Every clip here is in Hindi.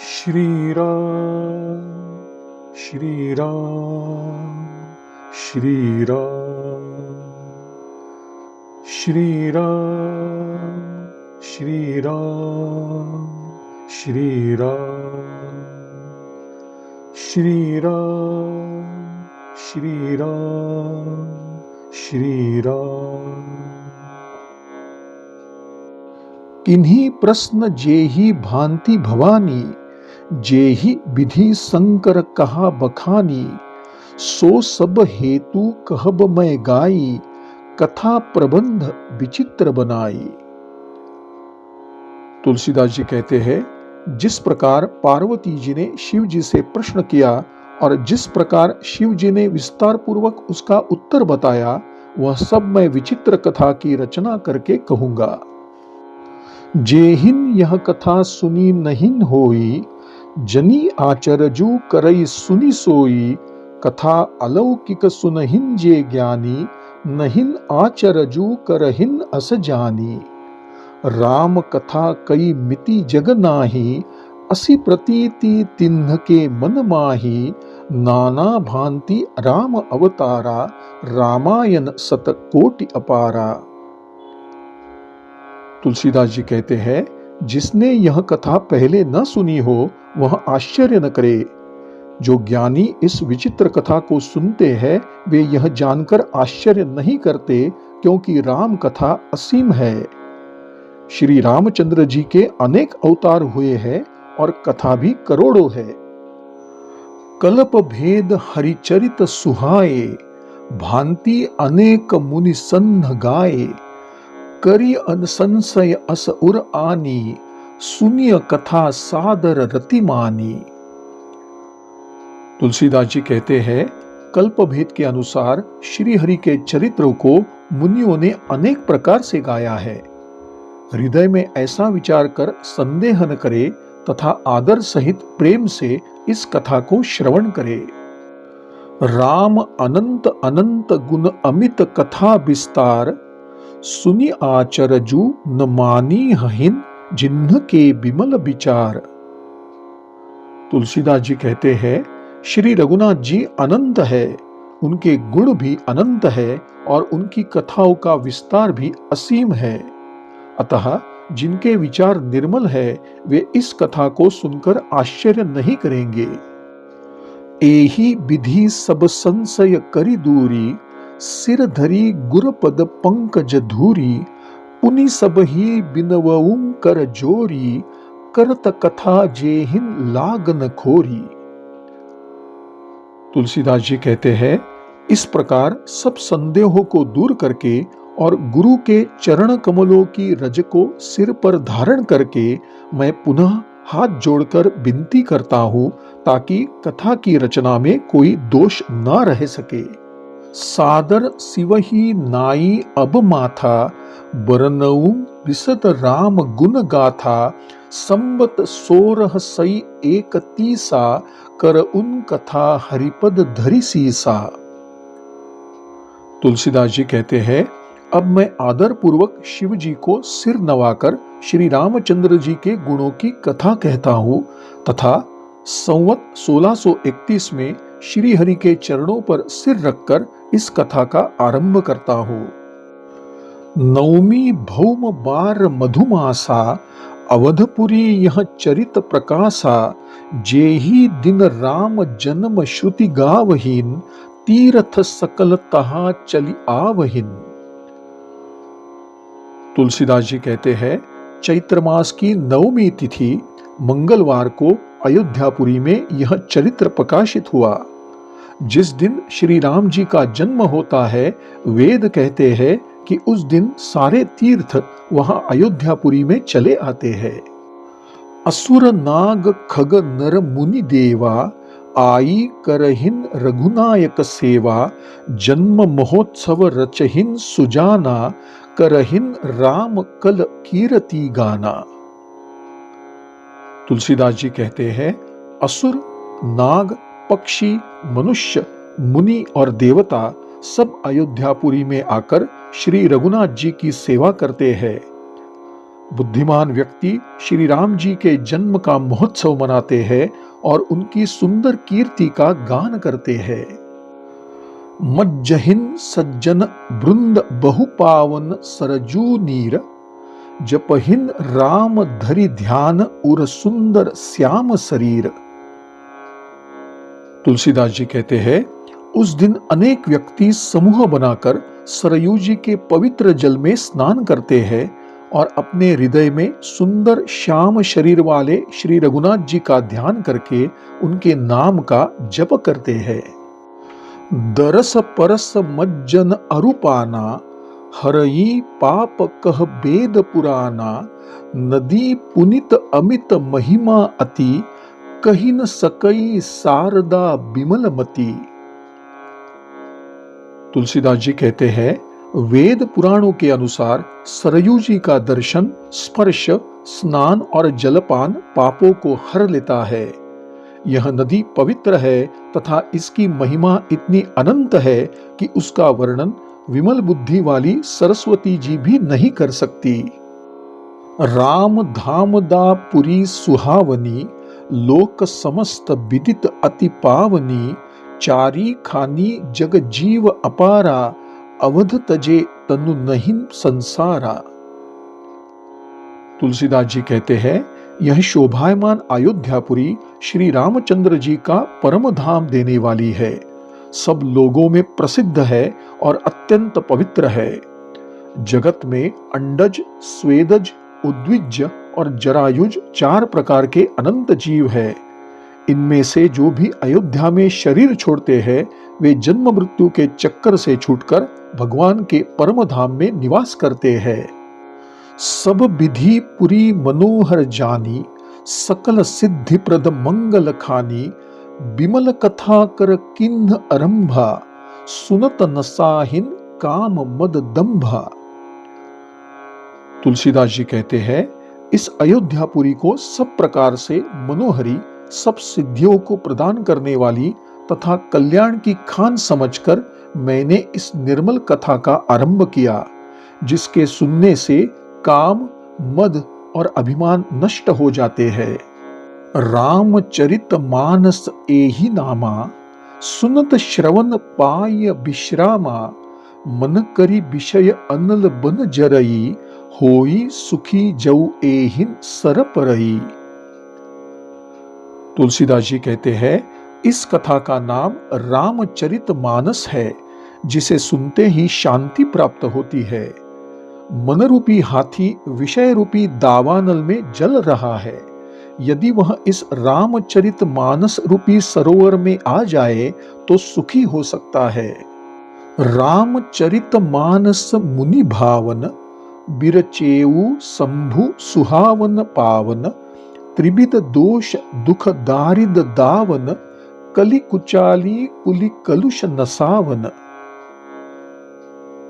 श्री राम श्री राम श्री राम श्री राम श्री राम श्री राम श्री राम श्री राम श्री राम। किन्हीं प्रश्न जेहि भांति भवानी, जेहि विधि शंकर कहा बखानी, सो सब हेतु कहब मैं गाई, कथा प्रबंध विचित्र बनाई। तुलसीदास जी कहते हैं, जिस प्रकार पार्वती जी ने शिव जी से प्रश्न किया और जिस प्रकार शिव जी ने विस्तार पूर्वक उसका उत्तर बताया, वह सब मैं विचित्र कथा की रचना करके कहूंगा। जेहिन यह कथा सुनी नहिन होई, जनी आचरजु करई सुनी सोई, कथा अलौकिक सुनहिन जे ज्ञानी, नहिन आचरजु करहिन अस जानी। राम कथा कई मिति जग नाही, असी प्रतीति तिन्ह के मन माही, नाना भांति राम अवतारा, रामायण सत कोटि अपारा। तुलसीदास जी कहते हैं, जिसने यह कथा पहले न सुनी हो वह आश्चर्य न करे। जो ज्ञानी इस विचित्र कथा को सुनते हैं वे यह जानकर आश्चर्य नहीं करते, क्योंकि राम कथा असीम है। श्री रामचंद्र जी के अनेक अवतार हुए हैं और कथा भी करोड़ों है। कल्प भेद हरिचरित सुहाए, भांति अनेक मुनि सन्ध गाए, करी अनसंशय अस उर आनी, सुनिय कथा सादर रति मानी। तुलसीदास जी कहते हैं, कल्प भेद के अनुसार श्री हरि के चरित्रों को मुनियों ने अनेक प्रकार से गाया है। हृदय में ऐसा विचार कर संदेह न करे तथा आदर सहित प्रेम से इस कथा को श्रवण करे। राम अनंत अनंत गुण अमित कथा विस्तार, सुनि आचरजु न मानी हहिन, जिन्ह के विमल विचार। तुलसीदास जी कहते हैं, श्री रघुनाथ जी अनंत है, उनके गुण भी अनंत है और उनकी कथाओं का विस्तार भी असीम है। अतः जिनके विचार निर्मल है वे इस कथा को सुनकर आश्चर्य नहीं करेंगे। एहि विधि सब संशय करि दूरी, सिर धरी गुरपद पंकज धूरी, पुनि सब ही बिनवउं कर जोरी, करत कथा जेहिन लागन खोरी। तुलसीदास जी कहते हैं, इस प्रकार सब संदेहों को दूर करके और गुरु के चरण कमलों की रज को सिर पर धारण करके मैं पुनः हाथ जोड़कर विनती करता हूं, ताकि कथा की रचना में कोई दोष न रह सके। सादर सिवही नाई अब माथा, बरनऊ विशद राम गुण गाथा, संबत 16 सई 31, कर उन कथा हरिपद धरि सीसा। तुलसीदास जी कहते हैं, अब मैं आदर पूर्वक शिव जी को सिर नवाकर श्री रामचंद्र जी के गुणों की कथा कहता हूं तथा संवत 1631 में श्री हरि के चरणों पर सिर रखकर इस कथा का आरंभ करता हूं। नवमी भौम बार मधुमासा, अवधपुरी यह चरित प्रकाशा, जेहि दिन राम जन्म श्रुति गावहीन, तीर्थ सकल तहा चली आवहीन। तुलसीदास जी कहते हैं, चैत्र मास की नवमी तिथि मंगलवार को अयोध्यापुरी में यह चरित्र प्रकाशित हुआ। जिस दिन श्री राम जी का जन्म होता है, वेद कहते हैं कि उस दिन सारे तीर्थ वहां अयोध्यापुरी में चले आते हैं। असुर नाग खग नर मुनि देवा, आई करहिन रघुनायक सेवा, जन्म महोत्सव रचहिन सुजाना, करहिन राम कल कीरति गाना। तुलसीदास जी कहते हैं, असुर, नाग, पक्षी, मनुष्य, मुनि और देवता सब अयोध्यापुरी में आकर श्री रघुनाथ जी की सेवा करते हैं। बुद्धिमान व्यक्ति श्री राम जी के जन्म का महोत्सव मनाते हैं और उनकी सुंदर कीर्ति का गान करते हैं। मज्जहिन सज्जन वृंद बहुपावन सरजू नीर, जपहिन राम धरि ध्यान उर सुंदर श्याम शरीर। तुलसीदास जी कहते हैं, उस दिन अनेक व्यक्ति समूह बनाकर सरयू जी के पवित्र जल में स्नान करते हैं और अपने हृदय में सुंदर श्याम शरीर वाले श्री रघुनाथ जी का ध्यान करके उनके नाम का जप करते हैं। दरस परस मज्जन अरूपाना, हरई पाप कह वेद पुराना, नदी पुनित अमित महिमा अति, कही न सकई शारदा बिमलमती। तुलसीदास जी कहते हैं, वेद पुराणों के अनुसार सरयू जी का दर्शन, स्पर्श, स्नान और जलपान पापों को हर लेता है। यह नदी पवित्र है तथा इसकी महिमा इतनी अनंत है कि उसका वर्णन विमल बुद्धि वाली सरस्वती जी भी नहीं कर सकती। राम धाम दा पुरी सुहावनी, लोक समस्त विदित अति पावनी, चारी खानी जग जीव अपारा, अवध तजे तनु नहीं संसारा। तुलसीदास जी कहते हैं, यह शोभायमान अयोध्यापुरी श्री रामचंद्र जी का परम धाम देने वाली है, सब लोगों में प्रसिद्ध है और अत्यंत पवित्र है। जगत में अंडज, स्वेदज, उद्विज और जरायुज 4 प्रकार के अनंत जीव है। इनमें से जो भी अयोध्या में शरीर छोड़ते हैं वे जन्म मृत्यु के चक्कर से छूटकर भगवान के परम धाम में निवास करते हैं। सब विधि पुरी मनोहर जानी, सकल सिद्धि प्रद मंगल खानी, बिमल कथा कर किन्ह आरंभा, सुनत नसाहिन काम मद दंभा। तुलसीदास जी कहते हैं, इस अयोध्यापुरी को सब प्रकार से मनोहरी, सब सिद्धियों को प्रदान करने वाली तथा कल्याण की खान समझकर मैंने इस निर्मल कथा का आरंभ किया, जिसके सुनने से काम, मद और अभिमान नष्ट हो जाते हैं। रामचरित मानस एहि नामा, सुनत श्रवण पाय विश्रामा, मन करी विषय अनल बन जरई, होई सुखी जऊ एहिन सर परई। तुलसीदास जी कहते हैं, इस कथा का नाम रामचरित मानस है, जिसे सुनते ही शांति प्राप्त होती है। मन रूपी हाथी विषय रूपी दावानल में जल रहा है। यदि वह इस रामचरित मानस रूपी सरोवर में आ जाए तो सुखी हो सकता है। रामचरित मानस मुनि भावन, बिरचेऊ शंभु सुहावन पावन, त्रिविध दोष दुख दारिद दावन, कलि कुचाली कुलि कलुष नसावन।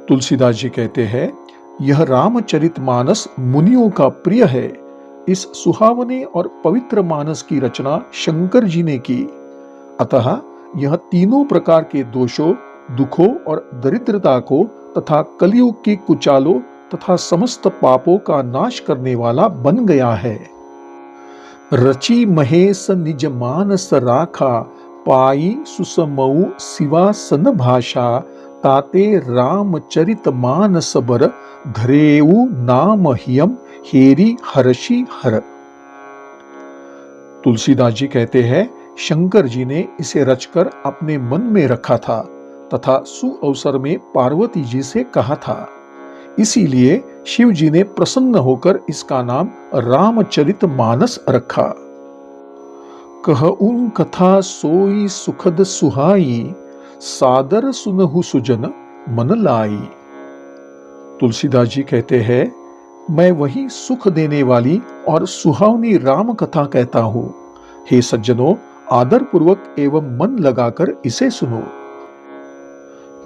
तुलसीदास जी कहते हैं, यह रामचरित मानस मुनियों का प्रिय है। इस सुहावने और पवित्र मानस की रचना शंकर जी ने की। अतः यह तीनों प्रकार के दोषों, दुखों और दरिद्रता को तथा कलियुग की कुचालों तथा समस्त पापों का नाश करने वाला बन गया है। रचि महेश निज मानस राखा, पाई सुसमऊ शिवासन भाषा, ताते रामचरित मानस बर, धरेऊ नाम हियम हेरी हर्षि हर। तुलसीदास जी कहते हैं, शंकर जी ने इसे रचकर अपने मन में रखा था तथा सुअवसर में पार्वती जी से कहा था। इसीलिए शिव जी ने प्रसन्न होकर इसका नाम रामचरित मानस रखा। कहउं कथा सोई सुखद सुहाई, सादर सुनहु सुजन मन लाई। तुलसीदास जी कहते हैं, मैं वही सुख देने वाली और सुहावनी राम कथा कहता हूँ। हे सज्जनों, आदर पूर्वक एवं मन लगाकर इसे सुनो।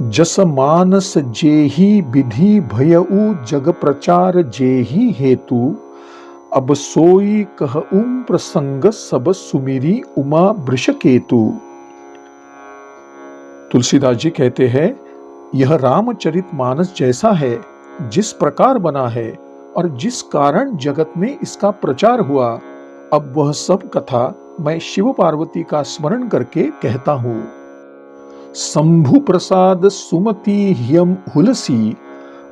जस मानस जेहि विधि भयउ, जग प्रचार जेहि हेतु, अब सोई कहउं प्रसंग सब सुमिरी उमा वृषकेतु। तुलसीदास जी कहते हैं, यह रामचरित मानस जैसा है, जिस प्रकार बना है और जिस कारण जगत में इसका प्रचार हुआ, अब वह सब कथा मैं शिव पार्वती का स्मरण करके कहता हूँ। शंभु प्रसाद सुमति ह्यम हुलसी,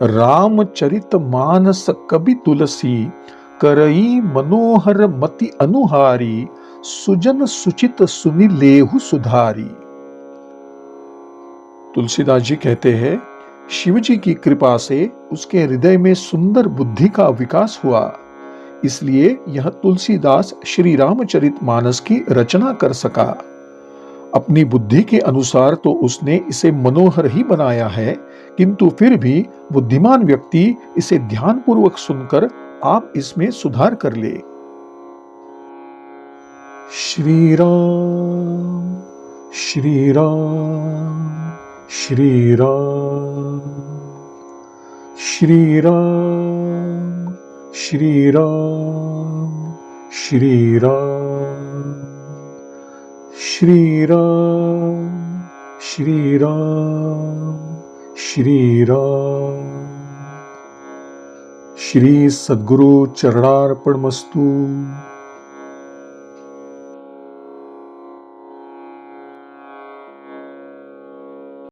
रामचरित मानस कवि तुलसी, करई मनोहर मति अनुहारी, सुजन सुचित सुनि लेहु सुधारी। तुलसीदास जी कहते हैं, शिव जी की कृपा से उसके हृदय में सुंदर बुद्धि का विकास हुआ, इसलिए यह तुलसीदास श्री रामचरित मानस की रचना कर सका। अपनी बुद्धि के अनुसार तो उसने इसे मनोहर ही बनाया है, किंतु फिर भी बुद्धिमान व्यक्ति इसे ध्यानपूर्वक सुनकर आप इसमें सुधार कर ले। श्री राम श्री राम श्री राम श्री राम श्री राम श्री राम श्री राम श्री राम श्री राम। श्री सद्गुरु चरणार्पणमस्तु।